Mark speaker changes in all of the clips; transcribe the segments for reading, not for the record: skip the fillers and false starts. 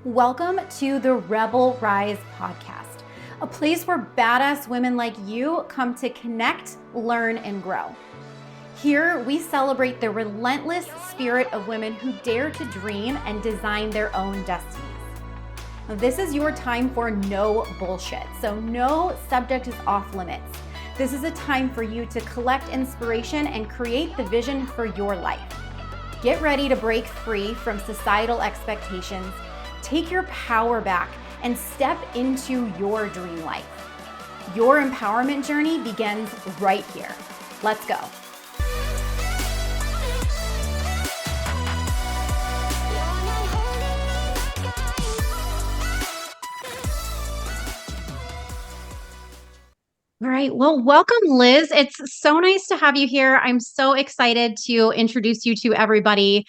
Speaker 1: Welcome to the Rebel Rise podcast, a place where badass women like you come to connect, learn, and grow. Here, we celebrate the relentless spirit of women who dare to dream and design their own destinies. This is your time for no bullshit, so no subject is off limits. This is a time for you to collect inspiration and create the vision for your life. Get ready to break free from societal expectations, take your power back, and step into your dream life. Your empowerment journey begins right here. Let's go. All right. Well, welcome, Liz. It's so nice to have you here. I'm so excited to introduce you to everybody.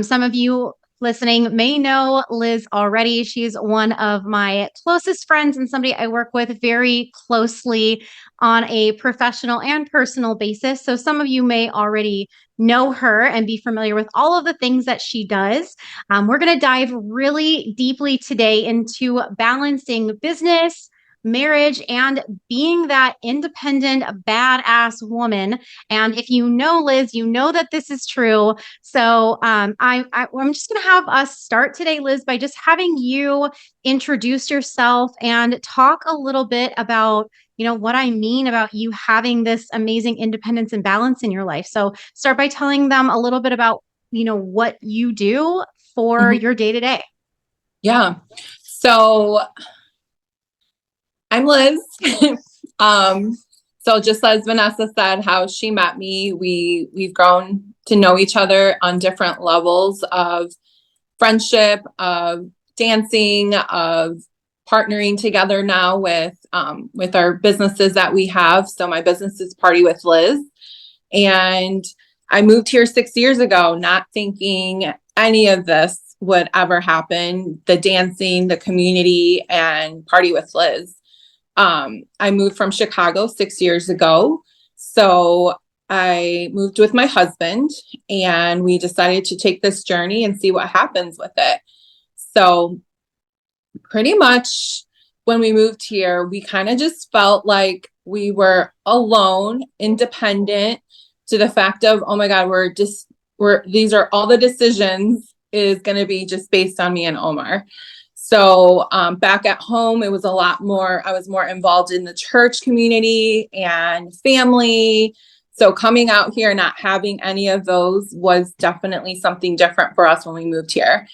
Speaker 1: Some of you listening may know Liz already. She's one of my closest friends and somebody I work with very closely on a professional and personal basis. So some of you may already know her and be familiar with all of the things that she does. We're going to dive really deeply today into balancing business, marriage, and being that independent, badass woman. And if you know Liz, you know that this is true. So I'm just going to have us start today, Liz, by just having you introduce yourself and talk a little bit about, what I mean about you having this amazing independence and balance in your life. So start by telling them a little bit about, what you do for your day to day.
Speaker 2: Yeah. So I'm Liz. So just as Vanessa said, how she met me, we've grown to know each other on different levels of friendship, of dancing, of partnering together now with our businesses that we have. So my business is PartyWithLiz, and I moved here 6 years ago, not thinking any of this would ever happen. The dancing, the community, and PartyWithLiz. I moved from Chicago 6 years ago. So I moved with my husband and we decided to take this journey and see what happens with it. So pretty much when we moved here, we kind of just felt like we were alone, independent, to the fact of, oh my God, these are all the decisions is going to be just based on me and Omar. So back at home, it was a lot more, I was more involved in the church community and family. So coming out here, not having any of those was definitely something different for us when we moved here.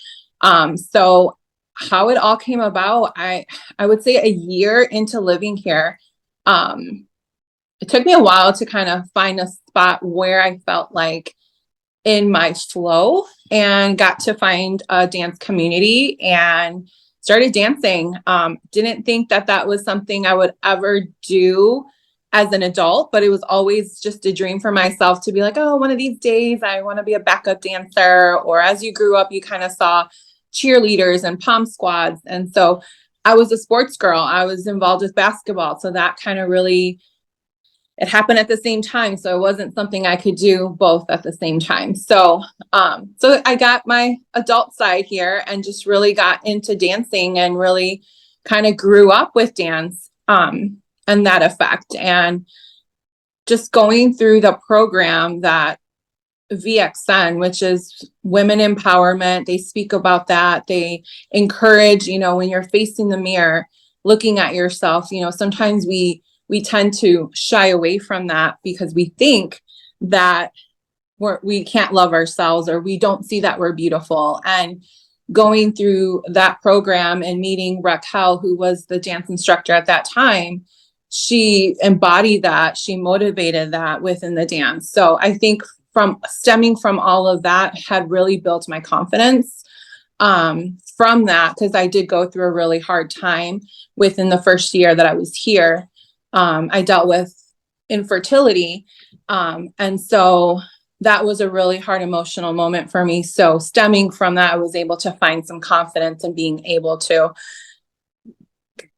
Speaker 2: So how it all came about, I would say a year into living here, it took me a while to kind of find a spot where I felt like in my flow, and got to find a dance community and started dancing. Didn't think that was something I would ever do as an adult, but it was always just a dream for myself to be like, oh, one of these days I want to be a backup dancer. Or as you grew up, you kind of saw cheerleaders and pom squads. And so I was a sports girl. I was involved with basketball. So that kind of really, it happened at the same time. So it wasn't something I could do both at the same time. So I got my adult side here and just really got into dancing and really kind of grew up with dance, and that effect. And just going through the program that VXN, which is women empowerment, they speak about that. They encourage, when you're facing the mirror, looking at yourself, sometimes we tend to shy away from that because we think that we can't love ourselves or we don't see that we're beautiful. And going through that program and meeting Raquel, who was the dance instructor at that time, she embodied that, she motivated that within the dance. So I think stemming from all of that had really built my confidence from that, because I did go through a really hard time within the first year that I was here. I dealt with infertility. And so that was a really hard emotional moment for me. So stemming from that, I was able to find some confidence in being able to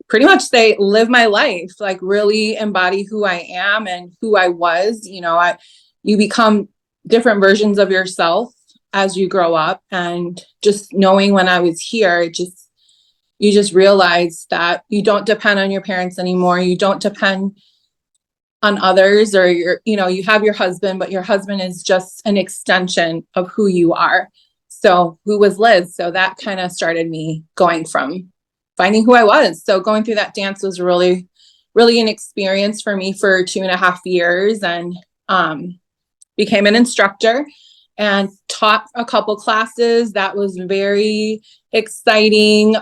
Speaker 2: pretty much live my life, like really embody who I am and who I was. You become different versions of yourself as you grow up, and just knowing when I was here, it just you just realize that you don't depend on your parents anymore. You don't depend on others, or you have your husband, but your husband is just an extension of who you are. So who was Liz? So that kind of started me going from finding who I was. So going through that dance was really, really an experience for me for 2.5 years, and became an instructor and taught a couple classes. That was very exciting.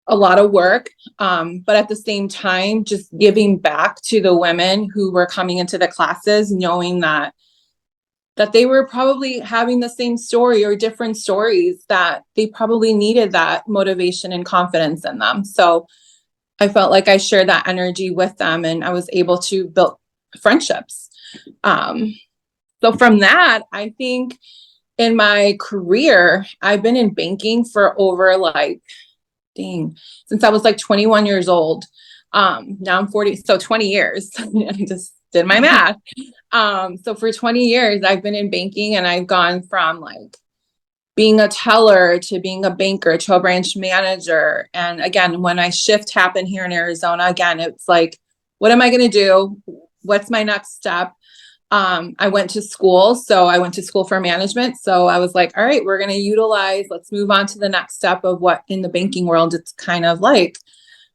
Speaker 2: A lot of work, but at the same time, just giving back to the women who were coming into the classes, knowing that they were probably having the same story or different stories, that they probably needed that motivation and confidence in them. So I felt like I shared that energy with them, and I was able to build friendships. So from that, I think in my career, I've been in banking for over since I was 21 years old. Now I'm 40, so 20 years. I just did my math. So for 20 years, I've been in banking, and I've gone from being a teller to being a banker to a branch manager. And again, when my shift happened here in Arizona, again, it's what am I going to do? What's my next step? I went to school. So I went to school for management. So I was like, all right, we're going to let's move on to the next step of what in the banking world it's kind of like.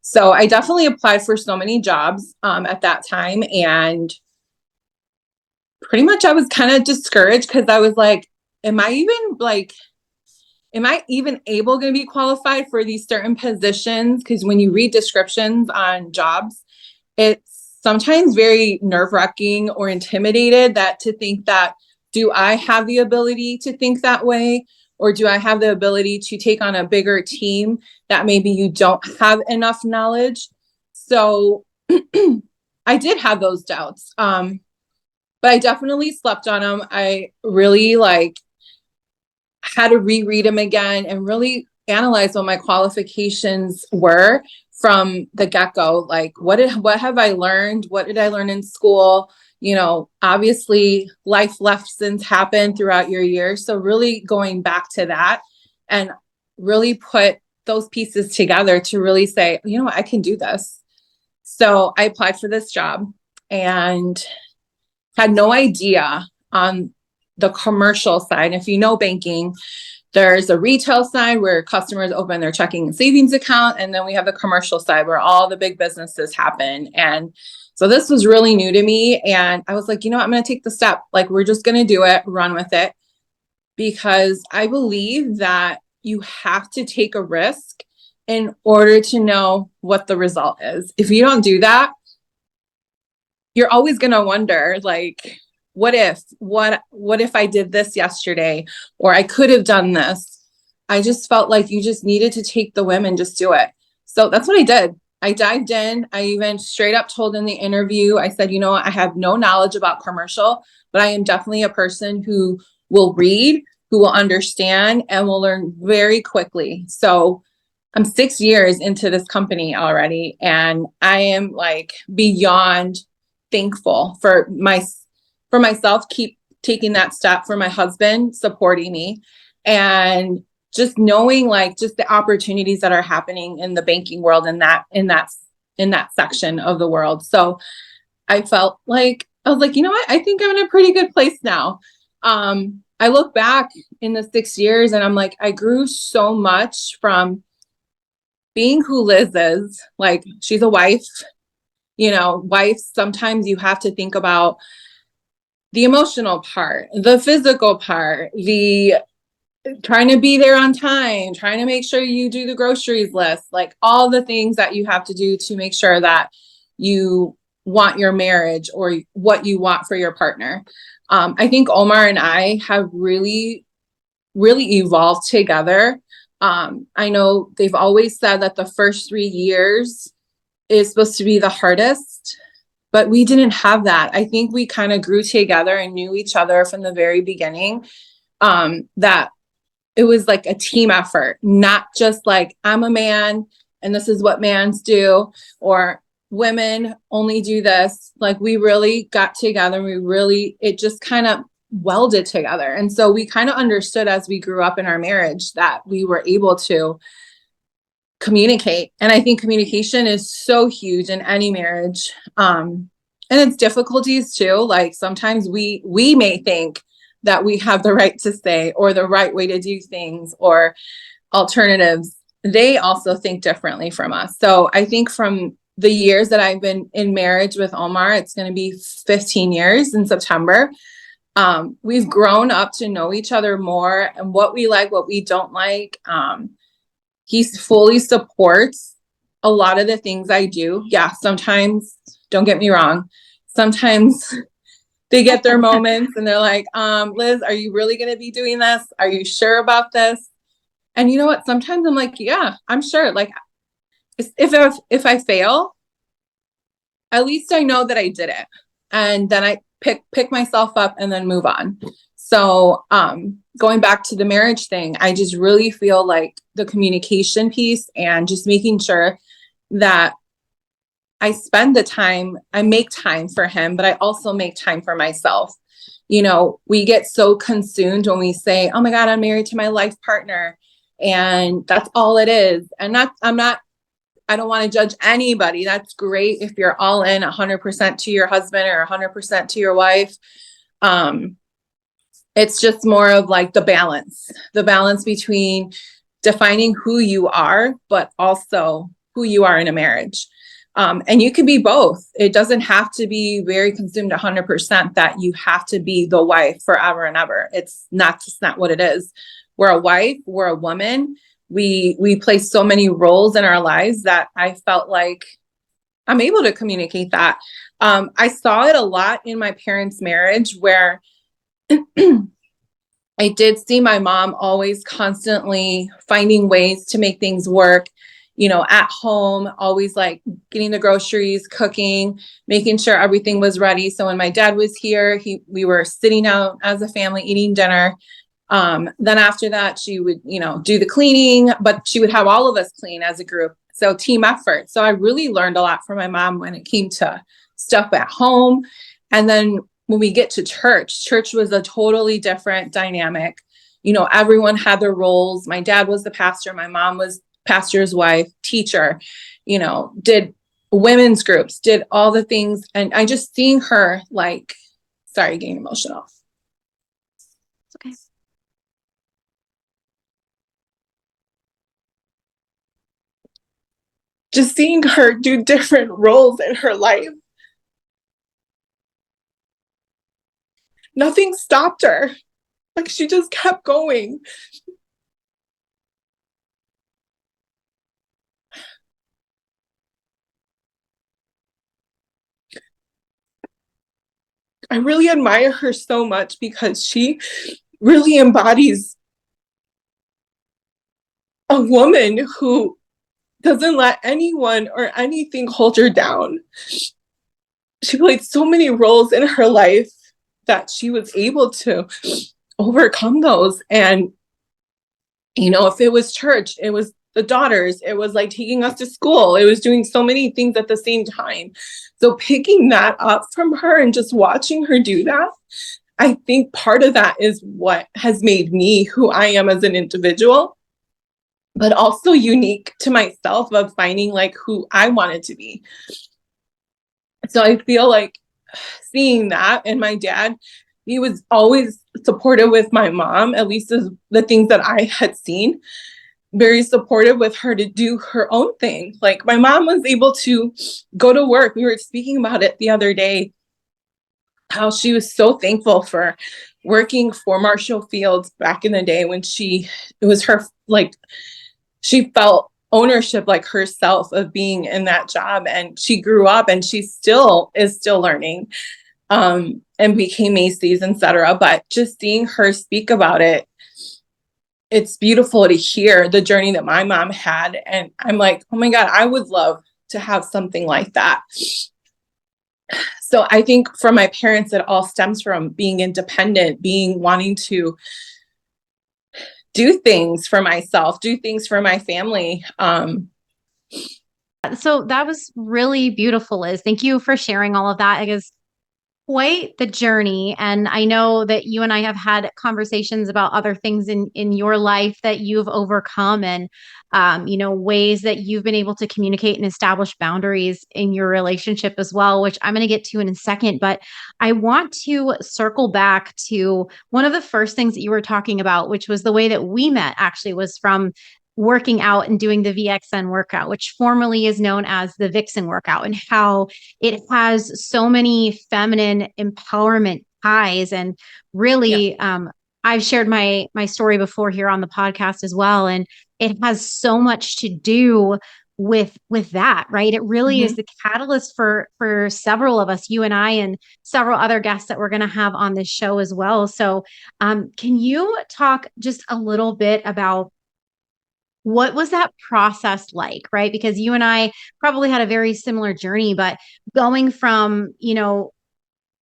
Speaker 2: So I definitely applied for so many jobs at that time. And pretty much I was kind of discouraged, because I was like, am I even able to be qualified for these certain positions? Because when you read descriptions on jobs, it's sometimes very nerve-wracking or intimidated to think that, do I have the ability to think that way? Or do I have the ability to take on a bigger team that maybe you don't have enough knowledge? So I did have those doubts. But I definitely slept on them. I really had to reread them again and really analyze what my qualifications were from the get-go. What have I learned? What did I learn in school? Obviously life lessons happen throughout your years. So really going back to that and really put those pieces together to really say, I can do this. So I applied for this job and had no idea on the commercial side. If you know banking, there's a retail side where customers open their checking and savings account. And then we have the commercial side where all the big businesses happen. And so this was really new to me. And I was like, I'm going to take the step. We're just going to do it, run with it. Because I believe that you have to take a risk in order to know what the result is. If you don't do that, you're always going to wonder, what if I did this yesterday, or I could have done this. I just felt like you just needed to take the whim and just do it. So that's what I did. I dived in. I even straight up told in the interview, I said, I have no knowledge about commercial, but I am definitely a person who will read, who will understand, and will learn very quickly. So I'm 6 years into this company already, and I am beyond thankful for myself, keep taking that step, for my husband supporting me, and just knowing just the opportunities that are happening in the banking world and in that section of the world. So I felt I was like, I think I'm in a pretty good place now. I look back in the 6 years and I'm like, I grew so much from being who Liz is. She's a wife, wives, sometimes you have to think about the emotional part, the physical part, the trying to be there on time, trying to make sure you do the groceries list, all the things that you have to do to make sure that you want your marriage or what you want for your partner. I think Omar and I have really, really evolved together. I know they've always said that the first 3 years is supposed to be the hardest, but we didn't have that. I think we kind of grew together and knew each other from the very beginning, that it was a team effort, not just I'm a man and this is what mans do, or women only do this. We really got together and it just kind of welded together. And so we kind of understood as we grew up in our marriage that we were able to communicate. And I think communication is so huge in any marriage. And it's difficulties too. Like sometimes we may think that we have the right to say or the right way to do things or alternatives. They also think differently from us. So I think from the years that I've been in marriage with Omar, it's going to be 15 years in September. We've grown up to know each other more and what we like, what we don't like. He fully supports a lot of the things I do. Yeah, sometimes, don't get me wrong, sometimes they get their moments and they're like, Liz, are you really going to be doing this? Are you sure about this? And you know what? Sometimes I'm like, yeah, I'm sure. Like if I fail, at least I know that I did it. And then I pick myself up and then move on. So going back to the marriage thing, I just really feel like the communication piece and just making sure that I spend the time, I make time for him, but I also make time for myself. You know, we get so consumed when we say, oh my God, I'm married to my life partner. And that's all it is. And I don't want to judge anybody. That's great if you're all in 100% to your husband or 100% to your wife. It's just more of like the balance between defining who you are, but also who you are in a marriage. And you can be both. It doesn't have to be very consumed 100% that you have to be the wife forever and ever. It's not what it is. We're a wife, we're a woman. We play so many roles in our lives that I felt like I'm able to communicate that. I saw it a lot in my parents' marriage where I did see my mom always constantly finding ways to make things work, you know, at home, always like getting the groceries, cooking, making sure everything was ready. So when my dad was here, we were sitting out as a family eating dinner. Then after that, she would, you know, do the cleaning, but she would have all of us clean as a group. So team effort. So I really learned a lot from my mom when it came to stuff at home. And then when we get to church was a totally different dynamic. You know, everyone had their roles. My dad was the pastor. My mom was pastor's wife, teacher, you know, did women's groups, did all the things. And I just seeing her like, sorry, getting emotional.
Speaker 1: Okay.
Speaker 2: Just seeing her do different roles in her life. Nothing stopped her. Like she just kept going. I really admire her so much because she really embodies a woman who doesn't let anyone or anything hold her down. She played so many roles in her life that she was able to overcome those. And, you know, if it was church, it was the daughters, it was like taking us to school, it was doing so many things at the same time. So picking that up from her and just watching her do that, I think part of that is what has made me who I am as an individual, but also unique to myself of finding like who I wanted to be. So I feel like seeing that, and my dad, he was always supportive with my mom, at least as the things that I had seen, very supportive with her to do her own thing. Like my mom was able to go to work. We were speaking about it the other day, how she was so thankful for working for Marshall Fields back in the day when it was her, like, she felt ownership like herself of being in that job. And she grew up and she still is still learning, and became Macy's, etc. But just seeing her speak about it, it's beautiful to hear the journey that my mom had. And I'm like, oh my God, I would love to have something like that. So I think from my parents, it all stems from being independent, wanting to do things for myself, do things for my family.
Speaker 1: So that was really beautiful, Liz. Thank you for sharing all of that. I guess quite the journey. And I know that you and I have had conversations about other things in your life that you've overcome and ways that you've been able to communicate and establish boundaries in your relationship as well, which I'm going to get to in a second. But I want to circle back to one of the first things that you were talking about, which was the way that we met actually was from working out and doing the VXN workout, which formerly is known as the Vixen workout, and how it has so many feminine empowerment ties. And
Speaker 2: Yeah.
Speaker 1: really, I've shared my story before here on the podcast as well, and it has so much to do with that, right? It really is
Speaker 2: Mhm.
Speaker 1: the catalyst for several of us, you and I, and several other guests that we're going to have on this show as well. So, can you talk just a little bit about what was that process like, right? Because you and I probably had a very similar journey, but going from,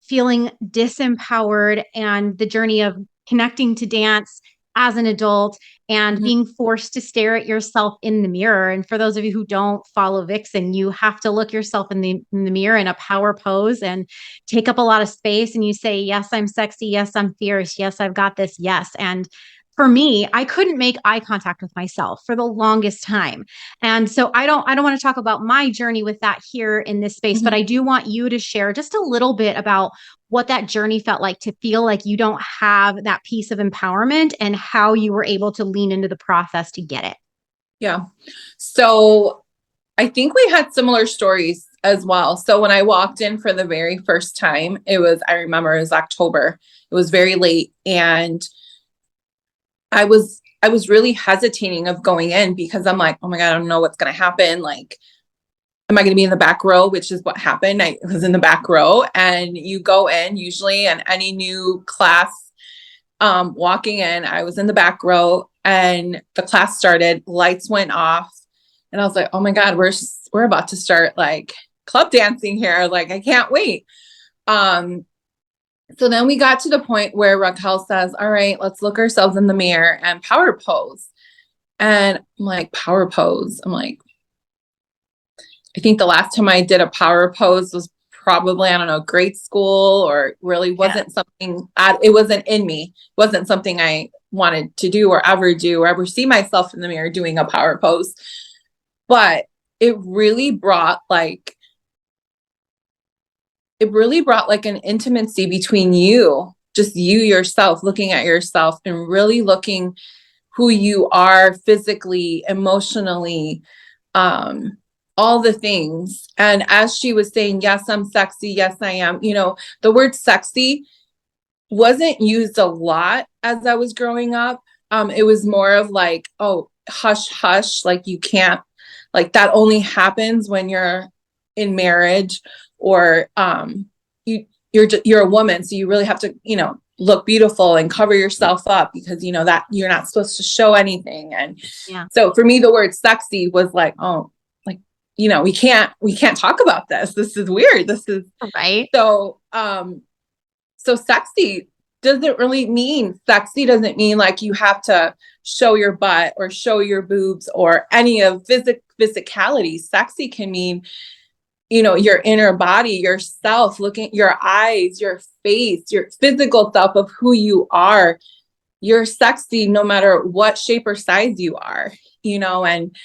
Speaker 1: feeling disempowered and the journey of connecting to dance as an adult and
Speaker 2: Mhm.
Speaker 1: being forced to stare at yourself in the mirror. And for those of you who don't follow Vixen, you have to look yourself in the mirror in a power pose and take up a lot of space. And you say, yes, I'm sexy. Yes, I'm fierce. Yes, I've got this. Yes. And for me, I couldn't make eye contact with myself for the longest time. And so I don't want to talk about my journey with that here in this space, but
Speaker 2: Mhm.
Speaker 1: I do want you to share just a little bit about what that journey felt like to feel like you don't have that piece of empowerment and how you were able to lean into the process to get it.
Speaker 2: Yeah. So I think we had similar stories as well. So when I walked in for the very first time, I remember it was October. It was very late and I was really hesitating of going in because I'm like, oh my God, I don't know what's going to happen. Like, am I going to be in the back row? Which is what happened. I was in the back row and you go in usually in any new class, walking in, I was in the back row and the class started, lights went off and I was like, oh my God, we're about to start like club dancing here. Like, I can't wait. Um, so then we got to the point where Raquel says, all right, let's look ourselves in the mirror and power pose. And I'm like, power pose. I'm like, I think the last time I did a power pose was probably, I don't know, grade school, or really
Speaker 1: Yeah.
Speaker 2: wasn't something, it wasn't in me, wasn't something I wanted to do or ever see myself in the mirror doing a power pose. But it really brought like, an intimacy between you, just you yourself, looking at yourself and really looking who you are physically, emotionally, um, all the things. And as she was saying, yes, I'm sexy. Yes, I am. The word sexy wasn't used a lot as I was growing up. It was more of like, oh, hush, hush. Like you can't, like that only happens when you're in marriage or you're a woman. So you really have to, look beautiful and cover yourself up because that you're not supposed to show anything. And
Speaker 1: Yeah.
Speaker 2: so for me, the word sexy was like, oh, like, we can't talk about this. This is weird. This is
Speaker 1: Right.
Speaker 2: so sexy doesn't mean like you have to show your butt or show your boobs or any of physicality. Sexy can mean, your inner body, yourself, looking your eyes, your face, your physical self of who you are. You're sexy no matter what shape or size you are, and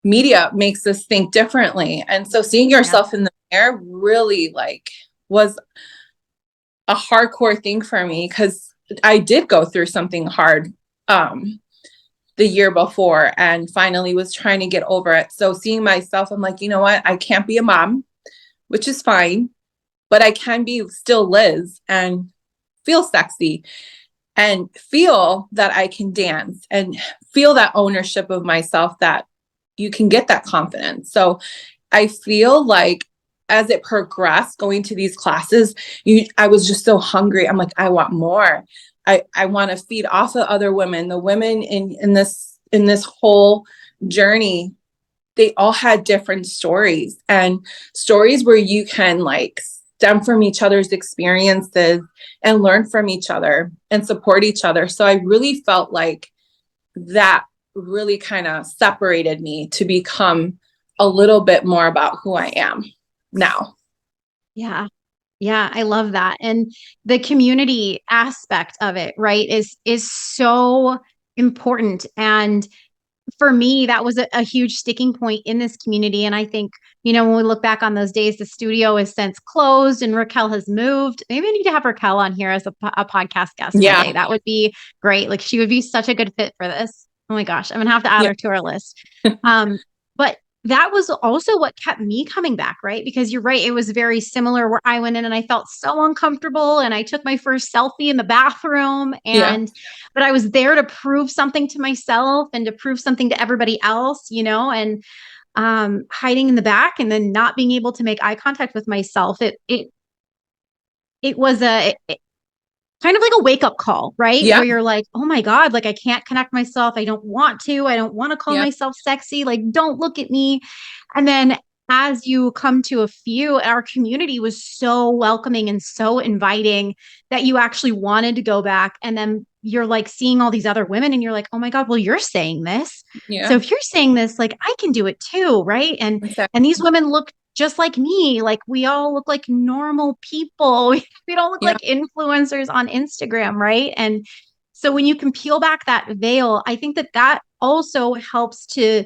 Speaker 2: media makes us think differently. And so seeing
Speaker 1: Yeah.
Speaker 2: yourself in the mirror really like was a hardcore thing for me because I did go through something hard the year before and finally was trying to get over it. So seeing myself, I'm like, you know what? I can't be a mom, which is fine, but I can be still Liz and feel sexy and feel that I can dance and feel that ownership of myself, that you can get that confidence. So I feel like as it progressed going to these classes, I was just so hungry. I'm like, I want more. I want to feed off of other women. The women in this whole journey, they all had different stories and stories where you can like stem from each other's experiences and learn from each other and support each other. So I really felt like that really kind of separated me to become a little bit more about who I am now.
Speaker 1: Yeah. Yeah, I love that. And the community aspect of it, right, is so important. And for me, that was a huge sticking point in this community. And I think, when we look back on those days, the studio is since closed and Raquel has moved. Maybe I need to have Raquel on here as a podcast guest one
Speaker 2: Yeah.
Speaker 1: day. That would be great. Like she would be such a good fit for this. Oh my gosh, I'm gonna have to add
Speaker 2: Yeah.
Speaker 1: her to our list. But that was also what kept me coming back, right? Because you're right, it was very similar where I went in and I felt so uncomfortable and I took my first selfie in the bathroom
Speaker 2: Yeah.
Speaker 1: but I was there to prove something to myself and to prove something to everybody else, and hiding in the back and then not being able to make eye contact with myself. It was kind of like a wake up call, right?
Speaker 2: Yeah.
Speaker 1: Where you're like, oh my God, like I can't connect myself. I don't want to. I don't want to call
Speaker 2: Yeah.
Speaker 1: myself sexy. Like, don't look at me. And then as you come to a few, our community was so welcoming and so inviting that you actually wanted to go back. And then you're like seeing all these other women and you're like, oh my God, well, you're saying this. So
Speaker 2: Yeah.
Speaker 1: if you're saying this, like I can do it too, right? And these
Speaker 2: Exactly.
Speaker 1: women look just like me. Like we all look like normal people. We don't look
Speaker 2: Yeah.
Speaker 1: like influencers on Instagram, right? And so when you can peel back that veil, I think that that also helps to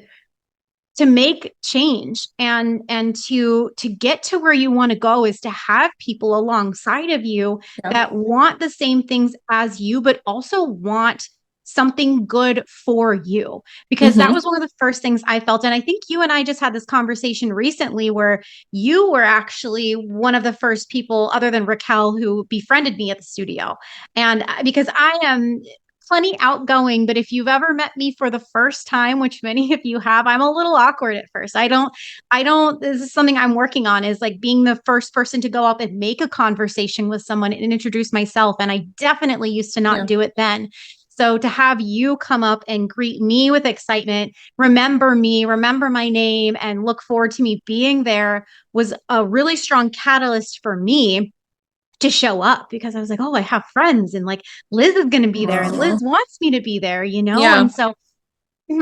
Speaker 1: make change and to get to where you want to go is to have people alongside of you
Speaker 2: Yeah.
Speaker 1: that want the same things as you but also want something good for you, because that
Speaker 2: Hmm.
Speaker 1: was one of the first things I felt. And I think you and I just had this conversation recently where you were actually one of the first people other than Raquel who befriended me at the studio. And because I am plenty outgoing, but if you've ever met me for the first time, which many of you have, I'm a little awkward at first. I don't, this is something I'm working on, is like being the first person to go up and make a conversation with someone and introduce myself. And I definitely used to not
Speaker 2: Yeah.
Speaker 1: do it then. So to have you come up and greet me with excitement, remember me, remember my name, and look forward to me being there was a really strong catalyst for me to show up, because I was like, oh, I have friends and like Liz is going to be there and Liz
Speaker 2: Aw.
Speaker 1: wants me to be there,
Speaker 2: Yeah.
Speaker 1: And so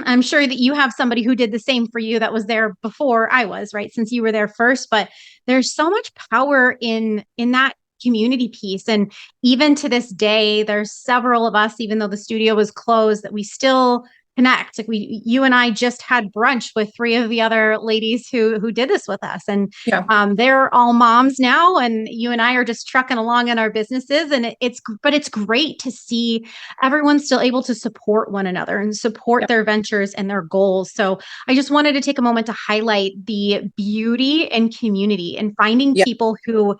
Speaker 1: I'm sure that you have somebody who did the same for you that was there before I was, right? Since you were there first, but there's so much power in that community piece. And even to this day, there's several of us, even though the studio was closed, that we still connect. Like you and I just had brunch with three of the other ladies who did this with us. And
Speaker 2: Yeah.
Speaker 1: they're all moms now, and you and I are just trucking along in our businesses. And but it's great to see everyone's still able to support one another and support
Speaker 2: Yeah.
Speaker 1: their ventures and their goals. So I just wanted to take a moment to highlight the beauty in community and finding
Speaker 2: Yeah.
Speaker 1: people who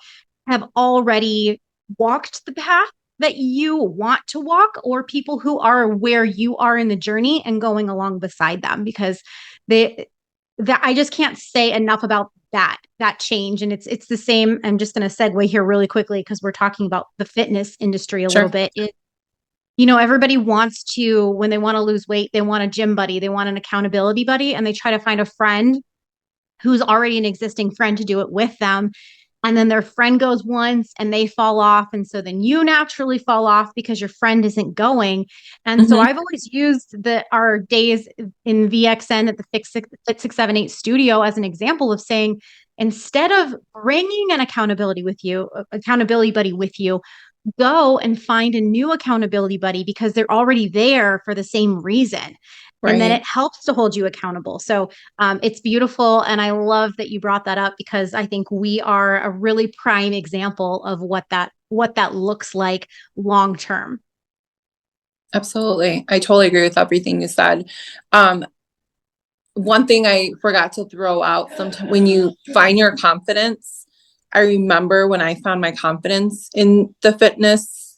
Speaker 1: have already walked the path that you want to walk, or people who are where you are in the journey and going along beside them, because they that I just can't say enough about that change. And it's the same. I'm just going to segue here really quickly because we're talking about the fitness industry a little
Speaker 2: Sure.
Speaker 1: bit. Everybody wants to, when they want to lose weight, they want a gym buddy, they want an accountability buddy, and they try to find a friend who's already an existing friend to do it with them. And then their friend goes once and they fall off. And so then you naturally fall off because your friend isn't going. And so
Speaker 2: Hmm.
Speaker 1: I've always used our days in VXN at the Fit 678 studio as an example of saying, instead of bringing an accountability buddy with you, go and find a new accountability buddy because they're already there for the same reason. And then
Speaker 2: Right.
Speaker 1: it helps to hold you accountable. So it's beautiful. And I love that you brought that up, because I think we are a really prime example of what that looks like long term.
Speaker 2: Absolutely. I totally agree with everything you said. Um, One thing I forgot to throw out, sometimes when you find your confidence, I remember when I found my confidence in the fitness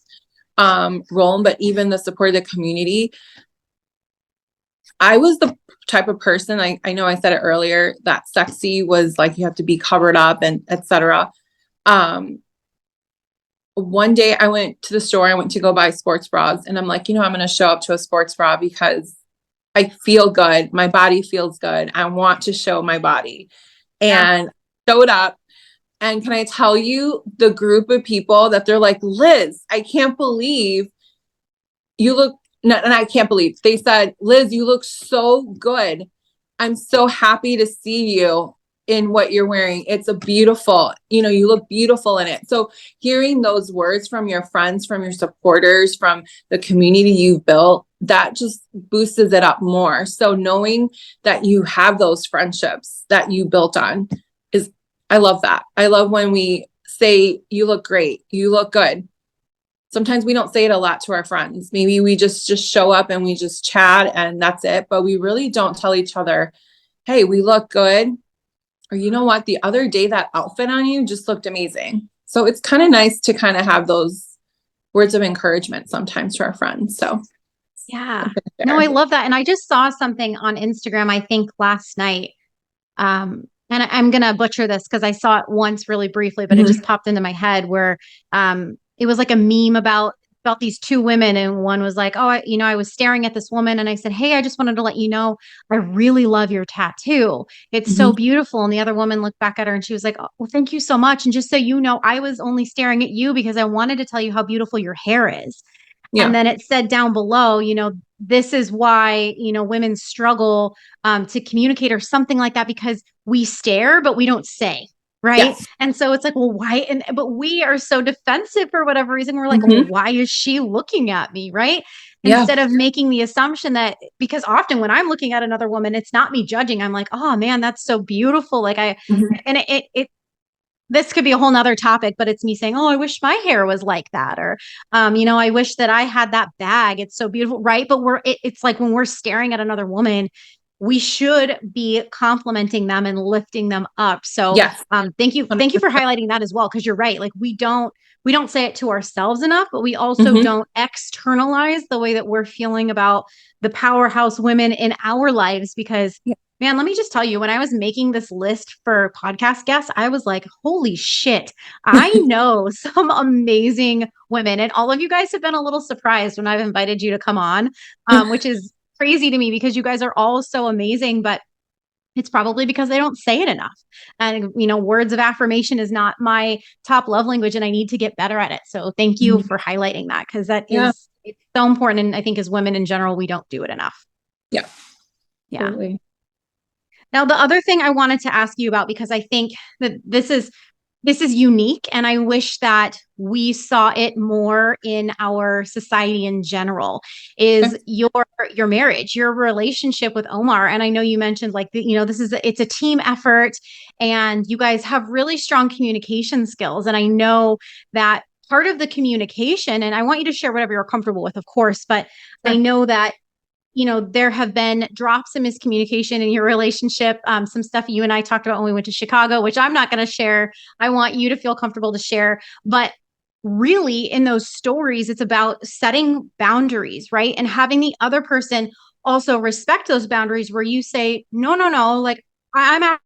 Speaker 2: role, but even the support of the community, I was the type of person, I know I said it earlier, that sexy was like you have to be covered up and etc. Um, One day I went to the store, I went to go buy sports bras, and I'm like, I'm going to show up to a sports bra because I feel good. My body feels good. I want to show my body.
Speaker 1: Yeah.
Speaker 2: And showed up. And can I tell you the group of people that they're like, Liz, I can't believe you look, no, and I can't believe they said, Liz, you look so good. I'm so happy to see you. in what you're wearing. It's a beautiful, you look beautiful in it. So hearing those words from your friends, from your supporters, from the community you've built, that just boosts it up more. So knowing that you have those friendships that you built on I love that. I love when we say, you look great, you look good. Sometimes we don't say it a lot to our friends. Maybe we just show up and we just chat and that's it. But we really don't tell each other, hey, we look good. Or you know what? The other day, that outfit on you just looked amazing. So it's kind of nice to kind of have those words of encouragement sometimes to our friends. So
Speaker 1: yeah, no, I love that. And I just saw something on Instagram, I think last night. And I'm going to butcher this because I saw it once really briefly, but it just popped into my head where it was like a meme about these two women. And one was like, oh, I was staring at this woman and I said, hey, I just wanted to let you know, I really love your tattoo. It's so beautiful. And the other woman looked back at her and she was like, oh, well, thank you so much. And just so you know, I was only staring at you because I wanted to tell you how beautiful your hair is. And then it said down below, this is why, women struggle to communicate or something like that, because we stare, but we don't say. Right.
Speaker 2: Yes.
Speaker 1: And so it's like, well, why? But we are so defensive for whatever reason. We're like, well, why is she looking at me? Right. Instead of making the assumption that, because often when I'm looking at another woman, it's not me judging. I'm like, oh man, that's so beautiful. Like and this could be a whole nother topic, but it's me saying, oh, I wish my hair was like that. Or, I wish that I had that bag. It's so beautiful. Right. But it's like when we're staring at another woman, we should be complimenting them and lifting them up. So,
Speaker 2: yes.
Speaker 1: Thank you for highlighting that as well. Cause you're right. Like we don't say it to ourselves enough, but we also don't externalize the way that we're feeling about the powerhouse women in our lives, because man, let me just tell you, when I was making this list for podcast guests, I was like, holy shit, I know some amazing women. And all of you guys have been a little surprised when I've invited you to come on, which is crazy to me because you guys are all so amazing, but it's probably because they don't say it enough. And, words of affirmation is not my top love language and I need to get better at it. So thank you for highlighting that, because it's so important. And I think as women in general, we don't do it enough.
Speaker 2: Yeah.
Speaker 1: Yeah. Totally. Now, the other thing I wanted to ask you about, because I think that this is unique, and I wish that we saw it more in our society in general, is your marriage, your relationship with Omar. And I know you mentioned like, it's a team effort and you guys have really strong communication skills. And I know that part of the communication, and I want you to share whatever you're comfortable with, of course, but I know that there have been drops of miscommunication in your relationship. Some stuff you and I talked about when we went to Chicago, which I'm not going to share. I want you to feel comfortable to share. But really, in those stories, it's about setting boundaries, right? And having the other person also respect those boundaries, where you say, no, like I'm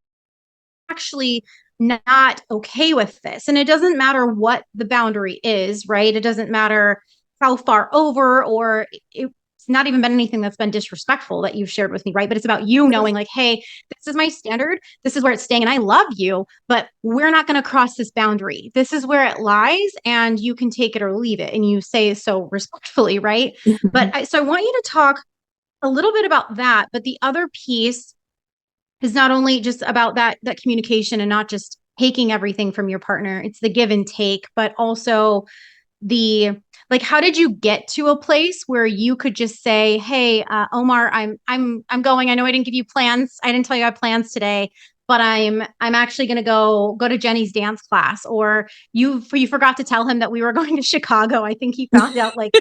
Speaker 1: actually not okay with this. And it doesn't matter what the boundary is, right? It doesn't matter how far over, or it's not even been anything that's been disrespectful that you've shared with me, right? But it's about you knowing like, hey, this is my standard. This is where it's staying. And I love you, but we're not going to cross this boundary. This is where it lies and you can take it or leave it. And you say so respectfully, right? But so I want you to talk a little bit about that. But the other piece is not only just about that communication and not just taking everything from your partner. It's the give and take, but also like, how did you get to a place where you could just say, hey, Omar, I'm going, I know I didn't give you plans. I didn't tell you I have plans today, but I'm actually going to go to Jenny's dance class. Or you forgot to tell him that we were going to Chicago. I think he found out like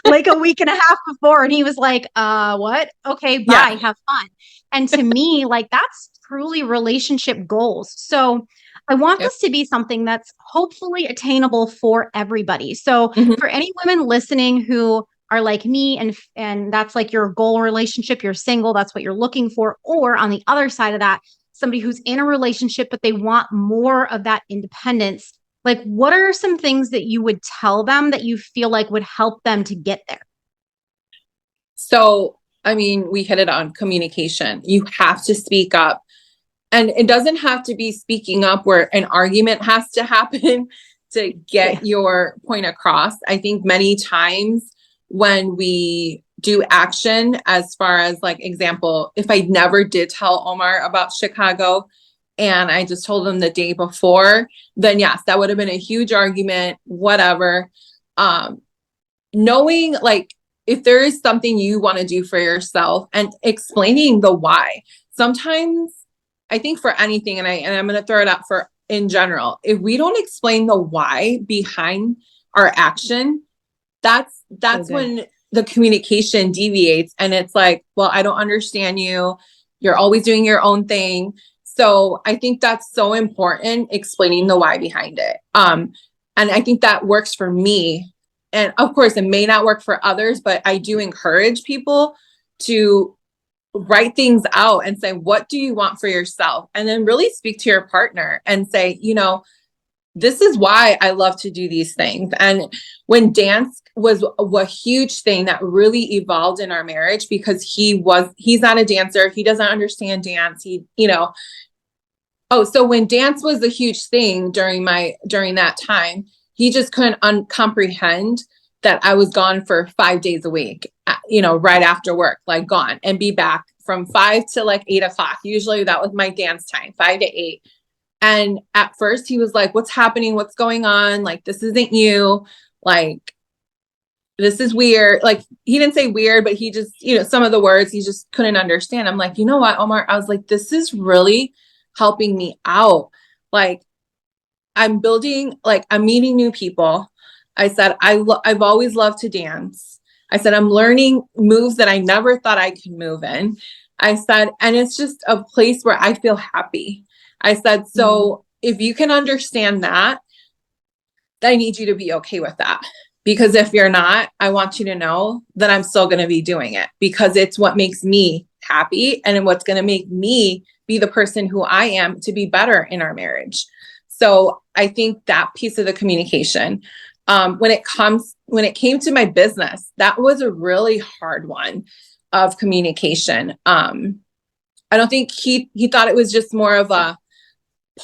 Speaker 1: like a week and a half before. And he was like, what? Okay, bye. Have fun. And to me, like, that's truly relationship goals. So I want this to be something that's hopefully attainable for everybody. So for any women listening who are like me and that's like your goal relationship, you're single, that's what you're looking for. Or on the other side of that, somebody who's in a relationship, but they want more of that independence. Like, what are some things that you would tell them that you feel like would help them to get there?
Speaker 2: So, I mean, we hit it on communication. You have to speak up. And it doesn't have to be speaking up where an argument has to happen to get your point across. I think many times when we do action as far as like example, if I never did tell Omar about Chicago and I just told him the day before, then yes, that would have been a huge argument, whatever. Knowing like if there is something you want to do for yourself and explaining the why. Sometimes I think for anything, and I'm going to throw it out for in general, if we don't explain the why behind our action, that's when the communication deviates and it's like, well, I don't understand you. You're always doing your own thing. So I think that's so important, explaining the why behind it. And I think that works for me. And of course, it may not work for others, but I do encourage people to write things out and say, what do you want for yourself? And then really speak to your partner and say, you know, this is why I love to do these things. And when dance was a huge thing that really evolved in our marriage because he's not a dancer. He doesn't understand dance. So when dance was a huge thing during that time, he just couldn't comprehend that I was gone for 5 days a week, right after work, like gone and be back from 5 to like 8 o'clock. Usually that was my dance time, 5 to 8. And at first he was like, what's happening? What's going on? Like, this isn't you. Like, this is weird. Like, he didn't say weird, but he just, some of the words he just couldn't understand. I'm like, you know what, Omar? I was like, this is really helping me out. Like, I'm meeting new people. I said, I've always loved to dance. I said, I'm learning moves that I never thought I could move in. I said, and it's just a place where I feel happy. I said, so if you can understand that, I need you to be okay with that. Because if you're not, I want you to know that I'm still going to be doing it because it's what makes me happy and what's going to make me be the person who I am to be better in our marriage. So I think that piece of the communication, when it came to my business, that was a really hard one of communication. I don't think he thought it was just more of a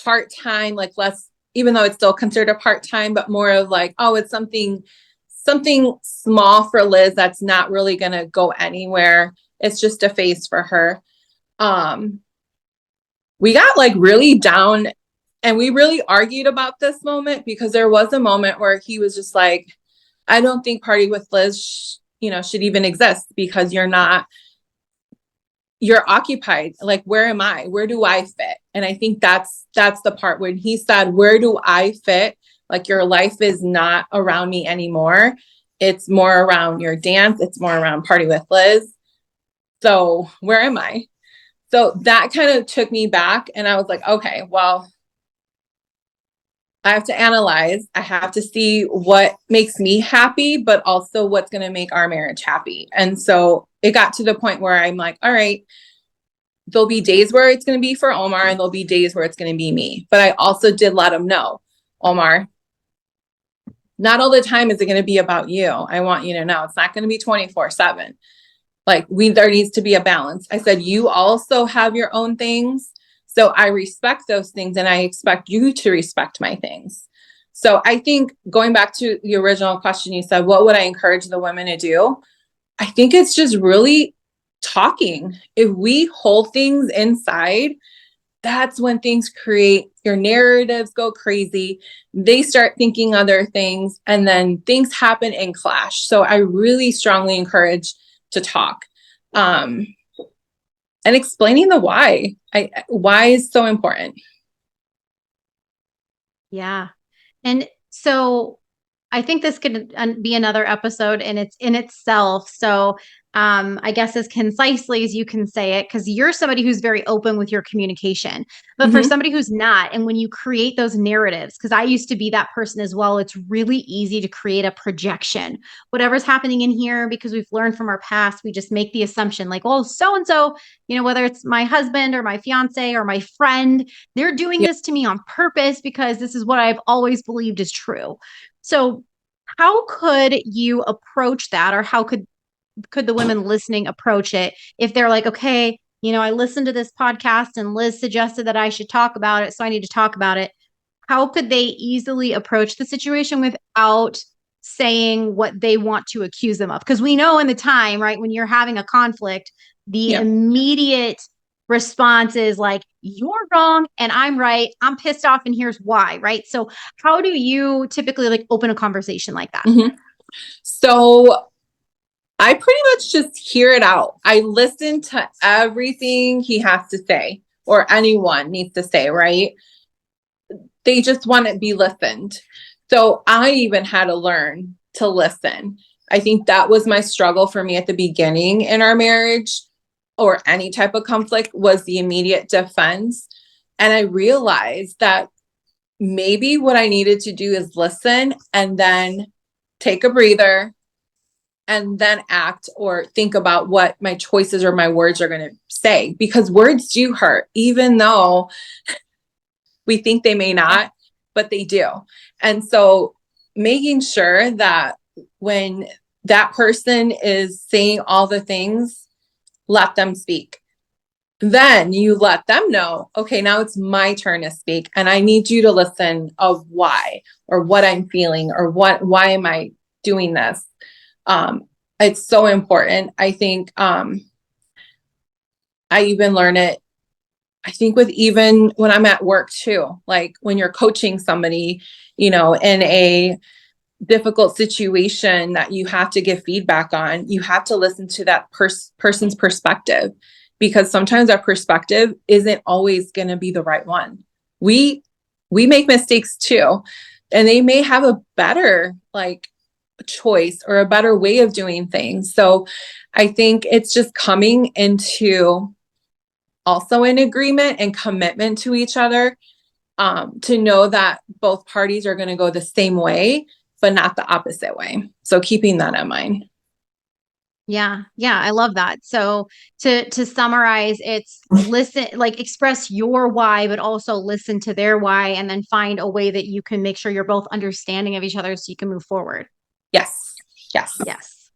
Speaker 2: part-time, like less, even though it's still considered a part-time, but more of like, oh, it's something small for Liz that's not really going to go anywhere. It's just a phase for her. We got like really down and we really argued about this moment because there was a moment where he was just like, I don't think Party with Liz, should even exist because you're occupied. Like, where am I? Where do I fit? And I think that's the part when he said, where do I fit? Like, your life is not around me anymore. It's more around your dance. It's more around Party with Liz. So where am I? So that kind of took me back. And I was like, okay, well, I have to analyze. I have to see what makes me happy, but also what's going to make our marriage happy. And so it got to the point where I'm like, all right, there'll be days where it's going to be for Omar and there'll be days where it's going to be me. But I also did let him know, Omar, not all the time is it going to be about you. I want you to know it's not going to be 24/7. Like, there needs to be a balance. I said, you also have your own things. So I respect those things and I expect you to respect my things. So I think going back to the original question you said, what would I encourage the women to do? I think it's just really talking. If we hold things inside, that's when things create, your narratives go crazy. They start thinking other things and then things happen and clash. So I really strongly encourage to talk. And explaining the why. Why is so important.
Speaker 1: Yeah. And so I think this could be another episode in itself. So I guess as concisely as you can say it, because you're somebody who's very open with your communication. But for somebody who's not, and when you create those narratives, because I used to be that person as well, it's really easy to create a projection. Whatever's happening in here, because we've learned from our past, we just make the assumption like, oh, so-and-so, whether it's my husband or my fiance or my friend, they're doing this to me on purpose because this is what I've always believed is true. So how could you approach that, or how could the women listening approach it if they're like, okay, I listened to this podcast and Liz suggested that I should talk about it, so I need to talk about it. How could they easily approach the situation without saying what they want to accuse them of. Because we know in the time, right, when you're having a conflict, the immediate response is like, you're wrong and I'm right. I'm pissed off and here's why, right? So how do you typically like open a conversation like that?
Speaker 2: Mm-hmm. So I pretty much just hear it out. I listen to everything he has to say or anyone needs to say, right? They just want to be listened. So I even had to learn to listen. I think that was my struggle for me at the beginning in our marriage or any type of conflict was the immediate defense. And I realized that maybe what I needed to do is listen and then take a breather and then act or think about what my choices or my words are going to say, because words do hurt, even though we think they may not, but they do. And so making sure that when that person is saying all the things, let them speak. Then you let them know, okay, now it's my turn to speak and I need you to listen of why or what I'm feeling or why am I doing this? It's so important. I think I even learn it, I think with even when I'm at work too, like when you're coaching somebody, in a difficult situation that you have to give feedback on, you have to listen to that person's perspective, because sometimes our perspective isn't always going to be the right one. We make mistakes too, and they may have a better choice or a better way of doing things. So I think it's just coming into also an agreement and commitment to each other, to know that both parties are going to go the same way, but not the opposite way. So keeping that in mind.
Speaker 1: Yeah. Yeah. I love that. So to summarize, it's listen, like express your why, but also listen to their why and then find a way that you can make sure you're both understanding of each other so you can move forward.
Speaker 2: Yes. Yes.
Speaker 1: Yes.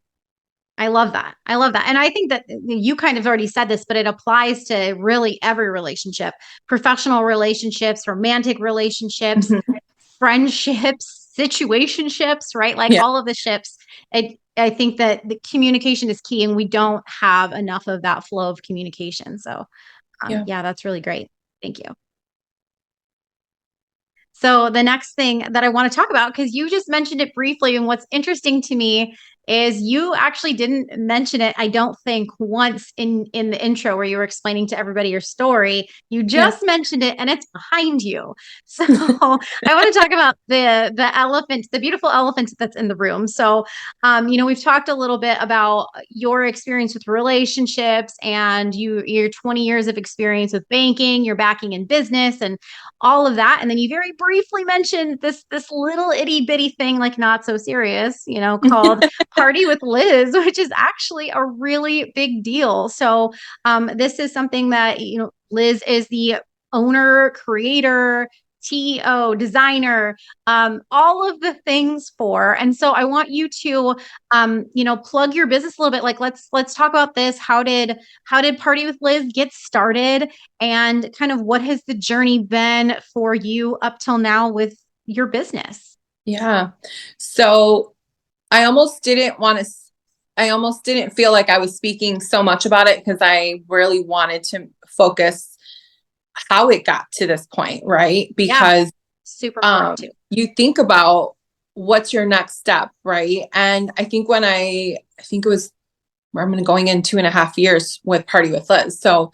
Speaker 1: I love that. I love that. And I think that you kind of already said this, but it applies to really every relationship, professional relationships, romantic relationships,
Speaker 2: Mm-hmm.
Speaker 1: friendships, situationships, right? Like
Speaker 2: Yeah.
Speaker 1: all of the ships. I think that the communication is key and we don't have enough of that flow of communication. So,
Speaker 2: Yeah.
Speaker 1: yeah, that's really great. Thank you. So the next thing that I want to talk about, because you just mentioned it briefly, and what's interesting to me is you actually didn't mention it, I don't think, once in the intro where you were explaining to everybody your story. You
Speaker 2: Yeah.
Speaker 1: just mentioned it, and it's behind you. So I want to talk about the elephant, the beautiful elephant that's in the room. So, we've talked a little bit about your experience with relationships, and your 20 years of experience with banking, your backing in business, and all of that. And then you very briefly mentioned this little itty bitty thing, like not so serious, called Party with Liz, which is actually a really big deal. So this is something that, Liz is the owner, creator, CEO, designer, all of the things for. And so I want you to, plug your business a little bit. Like let's talk about this. How did Party with Liz get started, and kind of what has the journey been for you up till now with your business?
Speaker 2: Yeah. So I almost didn't want to, I almost didn't feel like I was speaking so much about it because I really wanted to focus how it got to this point, right?
Speaker 1: Yeah,
Speaker 2: Because
Speaker 1: super important too.
Speaker 2: you think about what's your next step, right? And I think I think it was, I'm going in 2.5 years with Party with Liz. So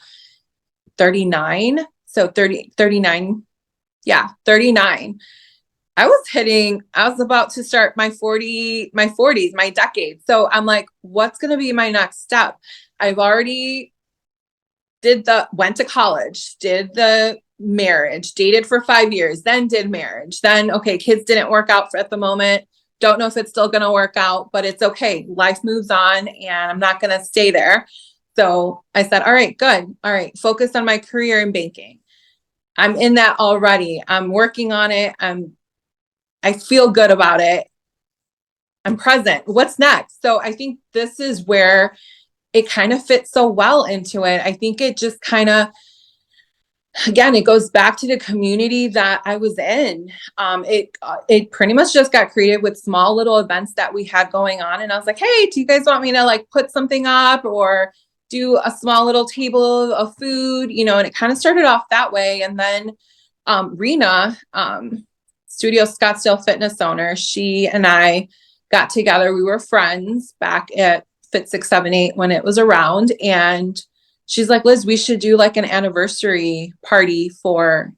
Speaker 2: 39, so 39. Yeah, 39. I was about to start my 40s, my decade. So I'm like, what's going to be my next step? I've already went to college, did the marriage, dated for 5 years, then did marriage. Then, okay, kids didn't work out at the moment. Don't know if it's still going to work out, but it's okay. Life moves on and I'm not going to stay there. So I said, all right, good. All right. Focus on my career in banking. I'm in that already. I'm working on it. I feel good about it. I'm present. What's next? So I think this is where it kind of fits so well into it. I think it just kind of, again, it goes back to the community that I was in. It pretty much just got created with small little events that we had going on. And I was like, hey, do you guys want me to like put something up or do a small little table of food, and it kind of started off that way. And then Rena, Studio Scottsdale fitness owner, she and I got together. We were friends back at Fit 678 when it was around. And she's like, Liz, we should do like an anniversary party for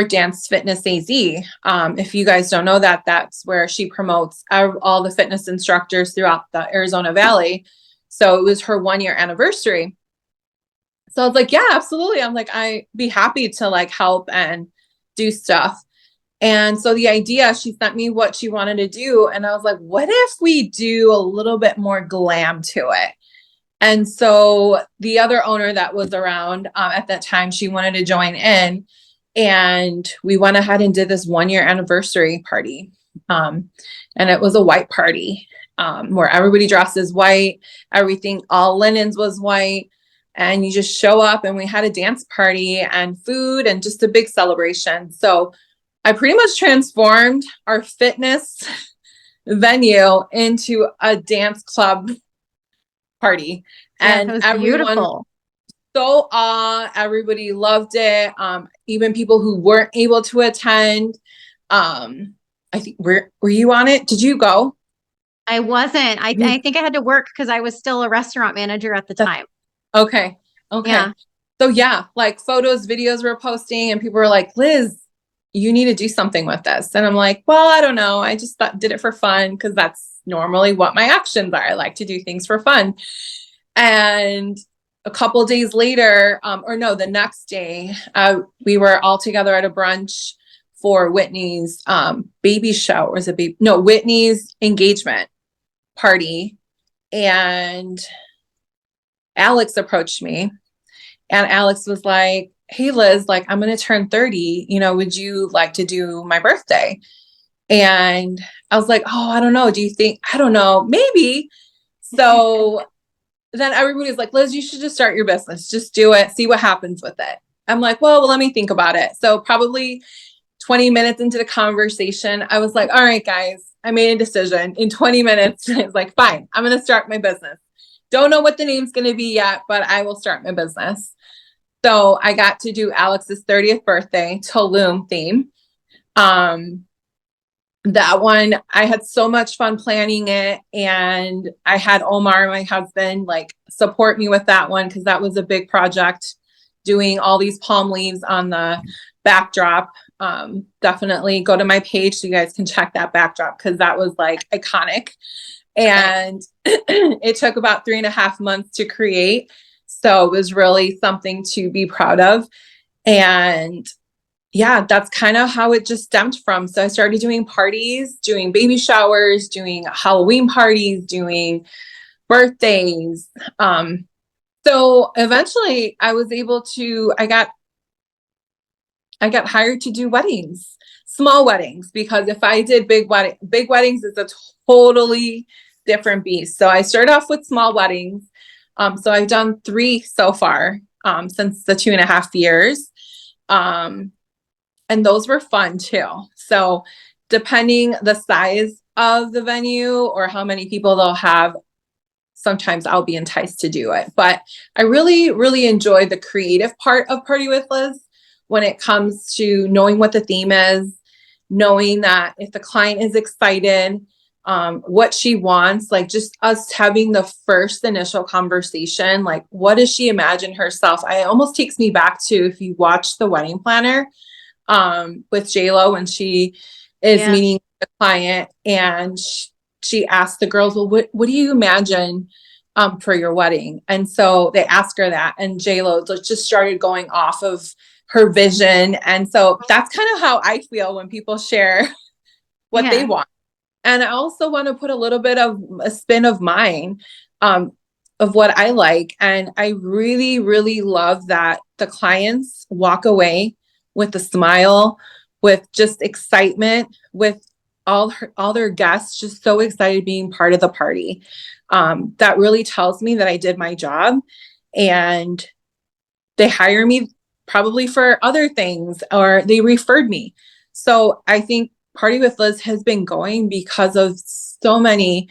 Speaker 2: Dance Fitness AZ. If you guys don't know that, that's where she promotes all the fitness instructors throughout the Arizona Valley. So it was her 1 year anniversary. So I was like, yeah, absolutely. I'm like, I'd be happy to like help and do stuff. And so the idea, she sent me what she wanted to do. And I was like, what if we do a little bit more glam to it? And so the other owner that was around at that time, she wanted to join in. And we went ahead and did this 1 year anniversary party. And it was a white party where everybody dresses white, everything, all linens was white. And you just show up and we had a dance party and food and just a big celebration. So I pretty much transformed our fitness venue into a dance club party.
Speaker 1: Yeah,
Speaker 2: And
Speaker 1: it was
Speaker 2: everyone
Speaker 1: beautiful.
Speaker 2: so everybody loved it. Even people who weren't able to attend. I think were you on it? Did you go?
Speaker 1: I wasn't. I think I had to work because I was still a restaurant manager at the time.
Speaker 2: Okay. Okay.
Speaker 1: Yeah.
Speaker 2: So yeah, like photos, videos were posting and people were like, Liz, you need to do something with this. And I'm like, well, I don't know. I just did it for fun because that's normally what my actions are. I like to do things for fun. And a couple of days later, or no, the next day, we were all together at a brunch for Whitney's baby shower. Was it baby? No, Whitney's engagement party. And Alex approached me and Alex was like, hey, Liz, like, I'm going to turn 30. Would you like to do my birthday? And I was like, oh, I don't know. Do you think, I don't know, maybe. So then everybody's like, Liz, you should just start your business. Just do it. See what happens with it. I'm like, well, let me think about it. So probably 20 minutes into the conversation, I was like, all right, guys, I made a decision in 20 minutes. I was like, fine, I'm going to start my business. Don't know what the name's going to be yet, but I will start my business. So I got to do Alex's 30th birthday Tulum theme. That one, I had so much fun planning it. And I had Omar, my husband, like support me with that one because that was a big project, doing all these palm leaves on the backdrop. Definitely go to my page so you guys can check that backdrop because that was like iconic. And it took about 3.5 months to create. So it was really something to be proud of. And yeah, that's kind of how it just stemmed from. So I started doing parties, doing baby showers, doing Halloween parties, doing birthdays. So eventually I was able to, I got hired to do weddings, small weddings, because if I did big weddings is a totally different beast. So I started off with small weddings. So I've done 3 so far, since the 2.5 years. And those were fun too. So depending the size of the venue or how many people they'll have, sometimes I'll be enticed to do it. But I really, really enjoy the creative part of Party with Liz when it comes to knowing what the theme is, knowing that if the client is excited, what she wants, like just us having the first initial conversation, like what does she imagine herself? It almost takes me back to if you watch the wedding planner with J-Lo when she is meeting the client and she asked the girls, well, what do you imagine for your wedding? And so they ask her that, and J-Lo just started going off of her vision. And so that's kind of how I feel when people share what they want. And I also want to put a little bit of a spin of mine, of what I like. And I really, really love that the clients walk away with a smile, with just excitement, with all their guests just so excited being part of the party. That really tells me that I did my job, and they hire me probably for other things, or they referred me. So I think Party with Liz has been going because of so many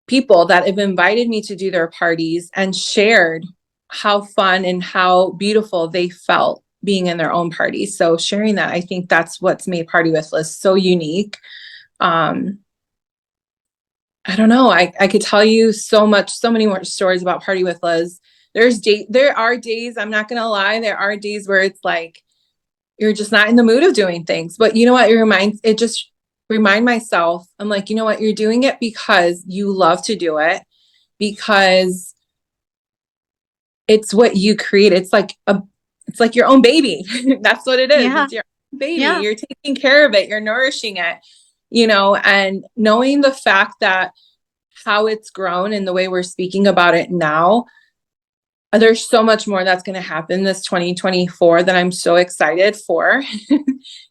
Speaker 2: people that have invited me to do their parties and shared how fun and how beautiful they felt being in their own parties. So sharing that, I think that's what's made Party with Liz so unique. Um, I don't know. I could tell you so many more stories about Party with Liz. There are days, I'm not gonna lie, there are days where it's like you're just not in the mood of doing things. But you know what? It just remind myself, I'm like, you know what, you're doing it because you love to do it, because it's what you create. It's like your own baby. That's what it is.
Speaker 1: Yeah.
Speaker 2: It's your own baby.
Speaker 1: Yeah.
Speaker 2: You're taking care of it, you're nourishing it, and knowing the fact that how it's grown and the way we're speaking about it now, there's so much more that's going to happen this 2024 that I'm so excited for.